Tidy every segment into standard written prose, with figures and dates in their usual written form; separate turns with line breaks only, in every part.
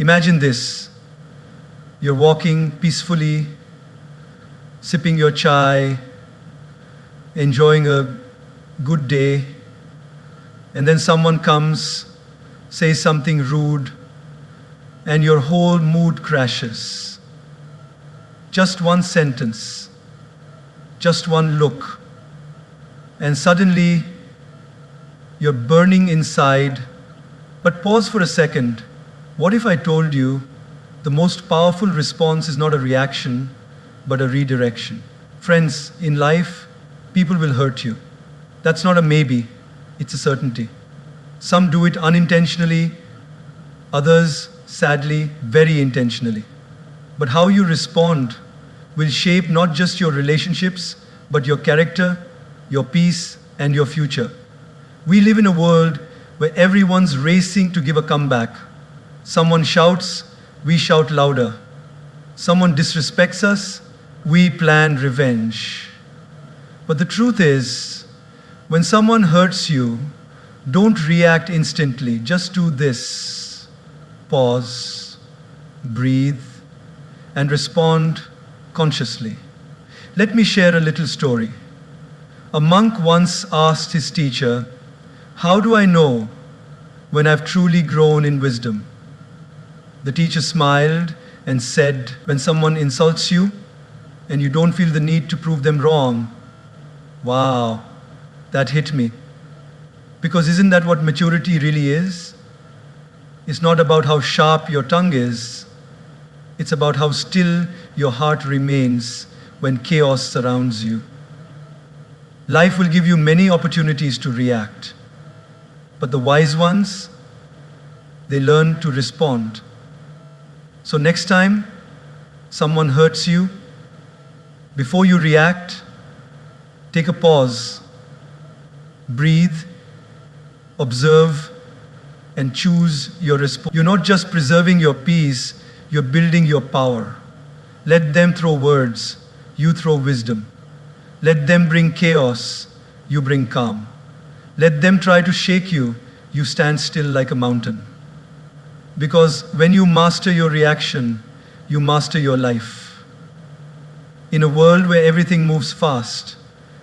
Imagine this. You're walking peacefully, sipping your chai, enjoying a good day, and then someone comes, says something rude, and your whole mood crashes. Just one sentence, just one look, and suddenly you're burning inside. But pause for a second. What if I told you the most powerful response is not a reaction, but a redirection? Friends, in life, people will hurt you. That's not a maybe, it's a certainty. Some do it unintentionally, others, sadly, very intentionally. But how you respond will shape not just your relationships, but your character, your peace, and your future. We live in a world where everyone's racing to give a comeback. Someone shouts, we shout louder. Someone disrespects us, we plan revenge. But the truth is, when someone hurts you, don't react instantly. Just do this. Pause, breathe, and respond consciously. Let me share a little story. A monk once asked his teacher, "How do I know when I've truly grown in wisdom?" The teacher smiled and said, "When someone insults you and you don't feel the need to prove them wrong." Wow, that hit me. Because isn't that what maturity really is? It's not about how sharp your tongue is. It's about how still your heart remains when chaos surrounds you. Life will give you many opportunities to react. But the wise ones, they learn to respond. So next time someone hurts you, before you react, take a pause, breathe, observe, and choose your response. You're not just preserving your peace, you're building your power. Let them throw words, you throw wisdom. Let them bring chaos, you bring calm. Let them try to shake you, you stand still like a mountain. Because when you master your reaction, you master your life. In a world where everything moves fast,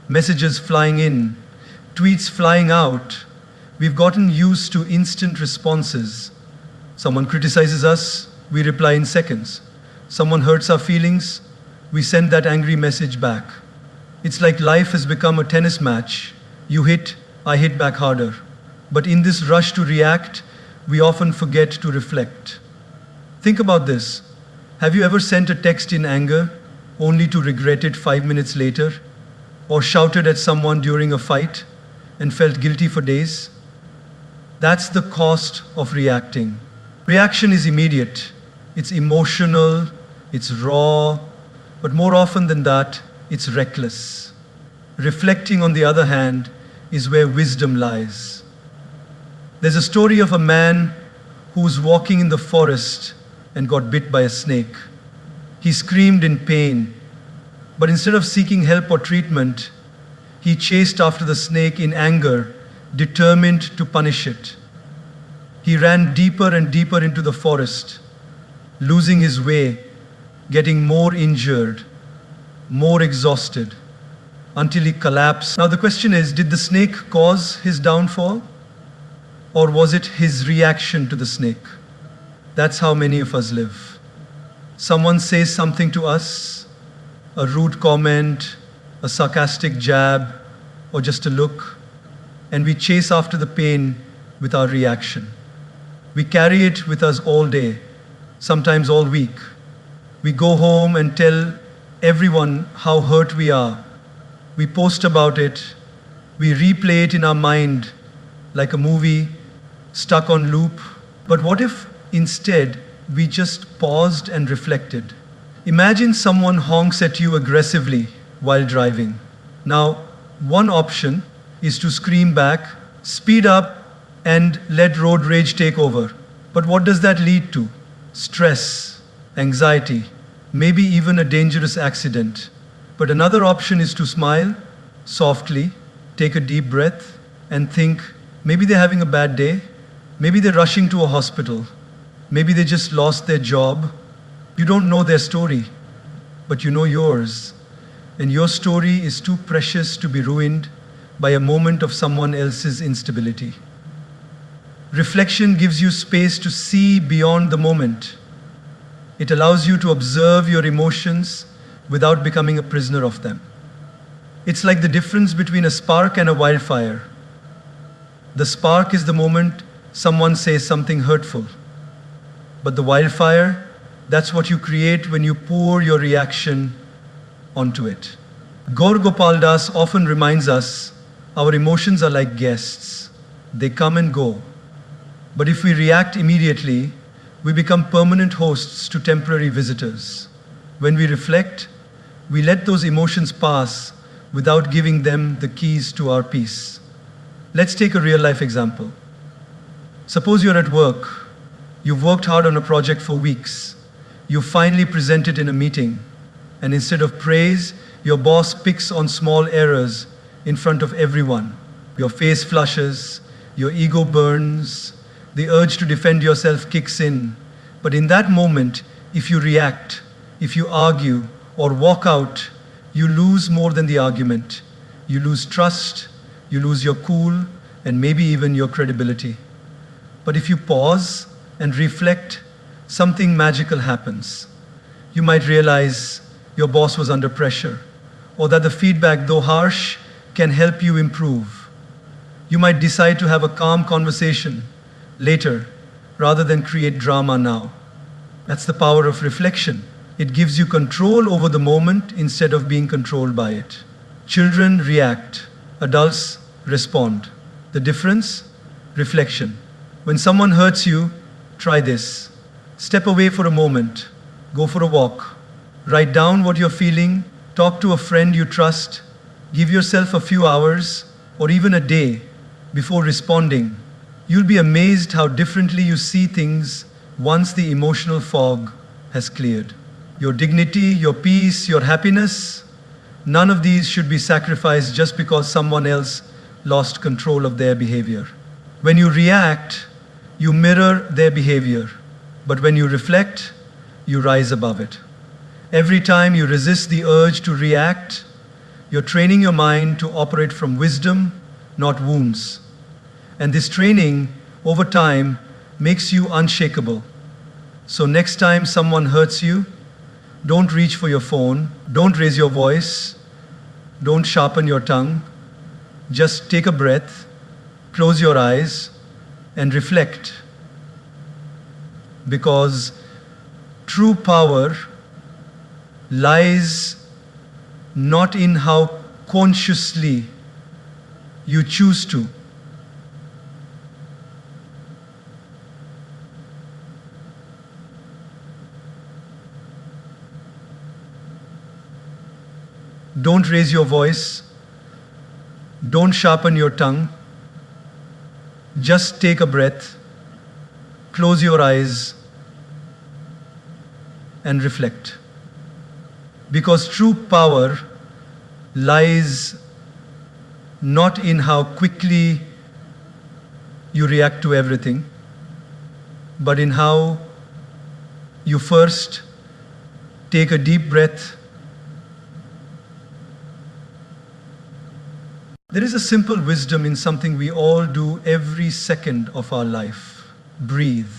messages flying in, tweets flying out, we've gotten used to instant responses. Someone criticizes us, we reply in seconds. Someone hurts our feelings, we send that angry message back. It's like life has become a tennis match. You hit, I hit back harder. But in this rush to react, we often forget to reflect. Think about this. Have you ever sent a text in anger only to regret it 5 minutes later? Or shouted at someone during a fight and felt guilty for days? That's the cost of reacting. Reaction is immediate. It's emotional, it's raw, but more often than that, it's reckless. Reflecting, on the other hand, is where wisdom lies. There's a story of a man who was walking in the forest and got bit by a snake. He screamed in pain, but instead of seeking help or treatment, he chased after the snake in anger, determined to punish it. He ran deeper and deeper into the forest, losing his way, getting more injured, more exhausted, until he collapsed. Now the question is, did the snake cause his downfall? Or was it his reaction to the snake? That's how many of us live. Someone says something to us, a rude comment, a sarcastic jab, or just a look, and we chase after the pain with our reaction. We carry it with us all day, sometimes all week. We go home and tell everyone how hurt we are. We post about it. We replay it in our mind like a movie stuck on loop. But what if instead we just paused and reflected? Imagine someone honks at you aggressively while driving. Now, one option is to scream back, speed up, and let road rage take over. But what does that lead to? Stress, anxiety, maybe even a dangerous accident. But another option is to smile softly, take a deep breath, and think, maybe they're having a bad day, maybe they're rushing to a hospital, Maybe they just lost their job. You don't know their story, but you know yours. And your story is too precious to be ruined by a moment of someone else's instability. Reflection gives you space to see beyond the moment. It allows you to observe your emotions without becoming a prisoner of them. It's like the difference between a spark and a wildfire. The spark is the moment someone says something hurtful. But the wildfire, that's what you create when you pour your reaction onto it. Gaur Gopal Das often reminds us our emotions are like guests. They come and go. But if we react immediately, we become permanent hosts to temporary visitors. When we reflect, we let those emotions pass without giving them the keys to our peace. Let's take a real-life example. Suppose you're at work. You've worked hard on a project for weeks. You finally present it in a meeting. And instead of praise, your boss picks on small errors in front of everyone. Your face flushes, your ego burns, the urge to defend yourself kicks in. But in that moment, if you react, if you argue or walk out, you lose more than the argument. You lose trust, you lose your cool, and maybe even your credibility. But if you pause and reflect, something magical happens. You might realize your boss was under pressure, or that the feedback, though harsh, can help you improve. You might decide to have a calm conversation later, rather than create drama now. That's the power of reflection. It gives you control over the moment instead of being controlled by it. Children react, adults respond. The difference? Reflection. When someone hurts you, try this. Step away for a moment. Go for a walk. Write down what you're feeling. Talk to a friend you trust. Give yourself a few hours or even a day before responding. You'll be amazed how differently you see things once the emotional fog has cleared. Your dignity, your peace, your happiness, none of these should be sacrificed just because someone else lost control of their behavior. When you react, you mirror their behavior. But when you reflect, you rise above it. Every time you resist the urge to react, you're training your mind to operate from wisdom, not wounds. And this training, over time, makes you unshakable. So next time someone hurts you, don't reach for your phone, don't raise your voice, don't sharpen your tongue. Just take a breath, close your eyes, and reflect. Because true power lies not in how consciously you choose to. Don't raise your voice. Don't sharpen your tongue. Just take a breath, close your eyes, and reflect. Because true power lies not in how quickly you react to everything, but in how you first take a deep breath. There is a simple wisdom in something we all do every second of our life: breathe.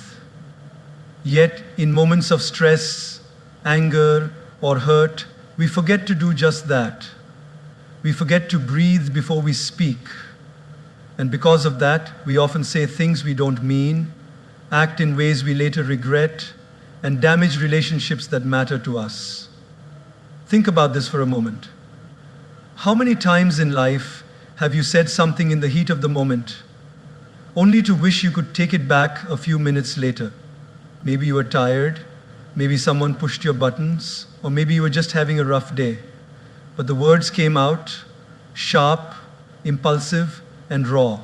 Yet, in moments of stress, anger, or hurt, we forget to do just that. We forget to breathe before we speak. And because of that, we often say things we don't mean, act in ways we later regret, and damage relationships that matter to us. Think about this for a moment. How many times in life have you said something in the heat of the moment, only to wish you could take it back a few minutes later? Maybe you were tired, maybe someone pushed your buttons, or maybe you were just having a rough day. But the words came out sharp, impulsive, and raw.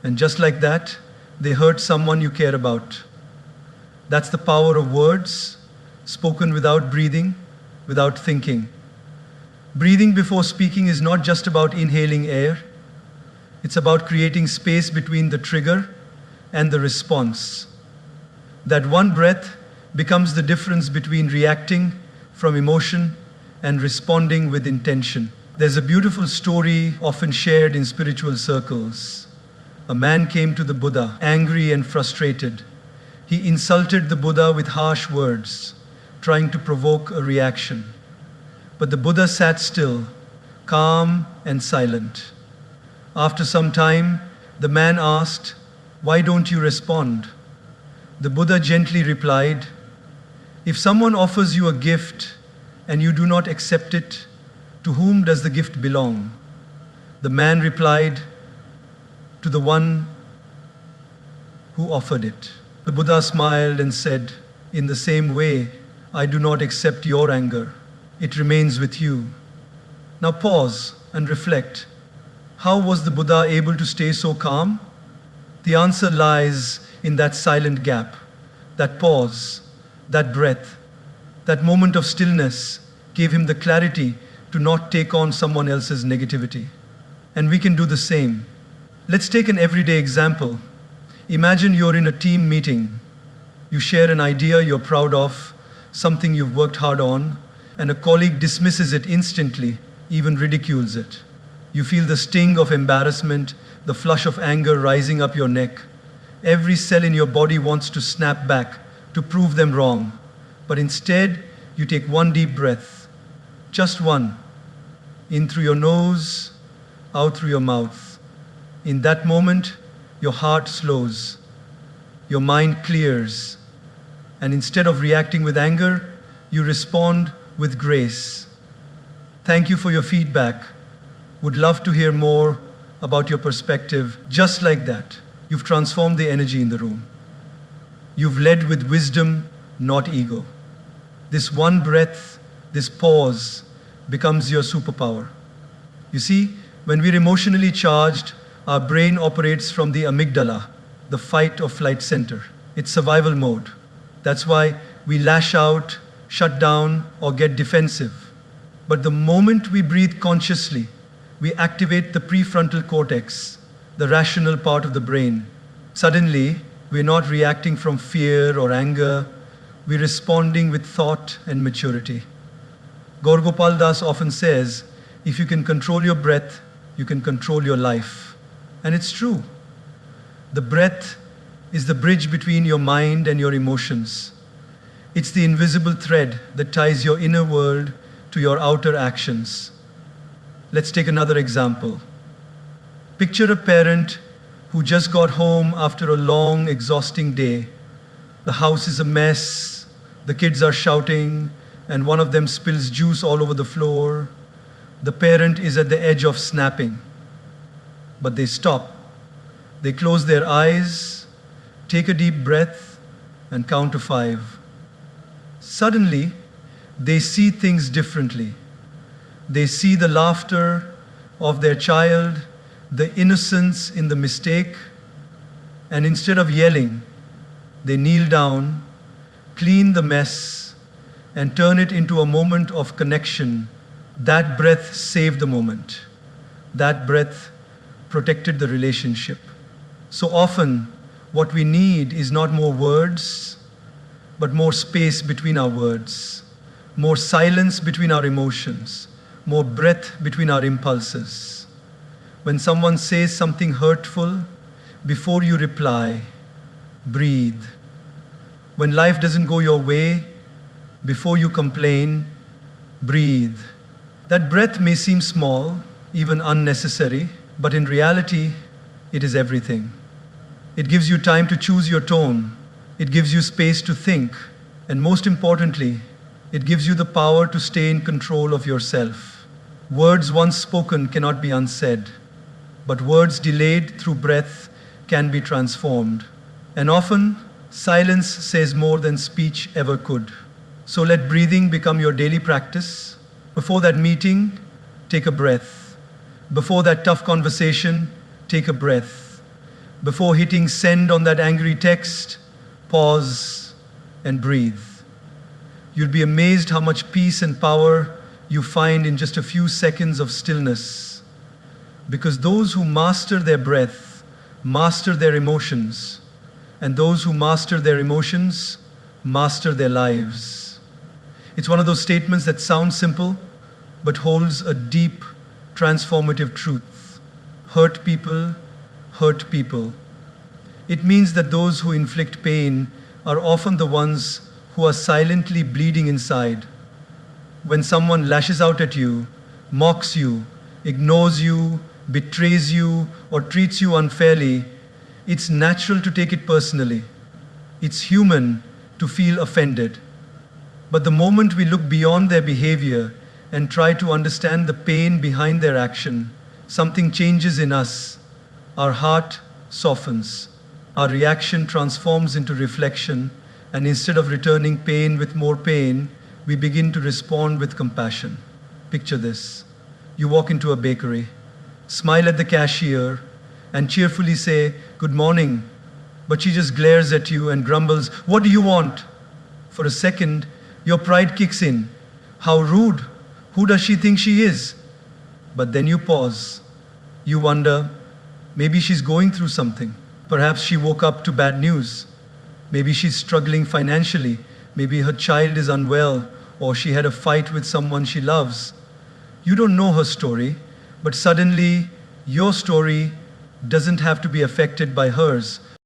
And just like that, they hurt someone you care about. That's the power of words, spoken without breathing, without thinking. Breathing before speaking is not just about inhaling air. It's about creating space between the trigger and the response. That one breath becomes the difference between reacting from emotion and responding with intention. There's a beautiful story often shared in spiritual circles. A man came to the Buddha, angry and frustrated. He insulted the Buddha with harsh words, trying to provoke a reaction. But the Buddha sat still, calm and silent. After some time, the man asked, "Why don't you respond?" The Buddha gently replied, "If someone offers you a gift and you do not accept it, to whom does the gift belong?" The man replied, "To the one who offered it." The Buddha smiled and said, "In the same way, I do not accept your anger. It remains with you." Now pause and reflect. How was the Buddha able to stay so calm? The answer lies in that silent gap, that pause, that breath, that moment of stillness gave him the clarity to not take on someone else's negativity. And we can do the same. Let's take an everyday example. Imagine you're in a team meeting. You share an idea you're proud of, something you've worked hard on, and a colleague dismisses it instantly, even ridicules it. You feel the sting of embarrassment, the flush of anger rising up your neck. Every cell in your body wants to snap back to prove them wrong. But instead, you take one deep breath. Just one. In through your nose, out through your mouth. In that moment, your heart slows. Your mind clears. And instead of reacting with anger, you respond with grace. Thank you for your feedback. Would love to hear more about your perspective. Just like that, you've transformed the energy in the room. You've led with wisdom, not ego. This one breath, this pause, becomes your superpower. You see, when we're emotionally charged, our brain operates from the amygdala, the fight or flight center. It's survival mode. That's why we lash out, shut down, or get defensive. But the moment we breathe consciously, we activate the prefrontal cortex, the rational part of the brain. Suddenly, we're not reacting from fear or anger, we're responding with thought and maturity. Gaur Gopal often says, if you can control your breath, you can control your life. And it's true. The breath is the bridge between your mind and your emotions. It's the invisible thread that ties your inner world to your outer actions. Let's take another example. Picture a parent who just got home after a long, exhausting day. The house is a mess, the kids are shouting, and one of them spills juice all over the floor. The parent is at the edge of snapping. But they stop. They close their eyes, take a deep breath, and count to 5. Suddenly, they see things differently. They see the laughter of their child, the innocence in the mistake, and instead of yelling, they kneel down, clean the mess, and turn it into a moment of connection. That breath saved the moment. That breath protected the relationship. So often, what we need is not more words, but more space between our words, more silence between our emotions, more breath between our impulses. When someone says something hurtful, before you reply, breathe. When life doesn't go your way, before you complain, breathe. That breath may seem small, even unnecessary, but in reality, it is everything. It gives you time to choose your tone. It gives you space to think. And most importantly, it gives you the power to stay in control of yourself. Words once spoken cannot be unsaid, but words delayed through breath can be transformed. And often, silence says more than speech ever could. So let breathing become your daily practice. Before that meeting, take a breath. Before that tough conversation, take a breath. Before hitting send on that angry text, pause and breathe. You'll be amazed how much peace and power you find in just a few seconds of stillness. Because those who master their breath, master their emotions, And those who master their emotions master their lives. It's one of those statements that sounds simple, but holds a deep, transformative truth. Hurt people hurt people. It means that those who inflict pain are often the ones who are silently bleeding inside. When someone lashes out at you, mocks you, ignores you, betrays you, or treats you unfairly, it's natural to take it personally. It's human to feel offended. But the moment we look beyond their behavior and try to understand the pain behind their action, something changes in us. Our heart softens. Our reaction transforms into reflection, and instead of returning pain with more pain, we begin to respond with compassion. Picture this. You walk into a bakery, smile at the cashier, and cheerfully say, "Good morning," but she just glares at you and grumbles, "What do you want?" For a second, your pride kicks in. How rude! Who does she think she is? But then you pause. You wonder, maybe she's going through something. Perhaps she woke up to bad news. Maybe she's struggling financially. Maybe her child is unwell, or she had a fight with someone she loves. You don't know her story, but suddenly your story doesn't have to be affected by hers.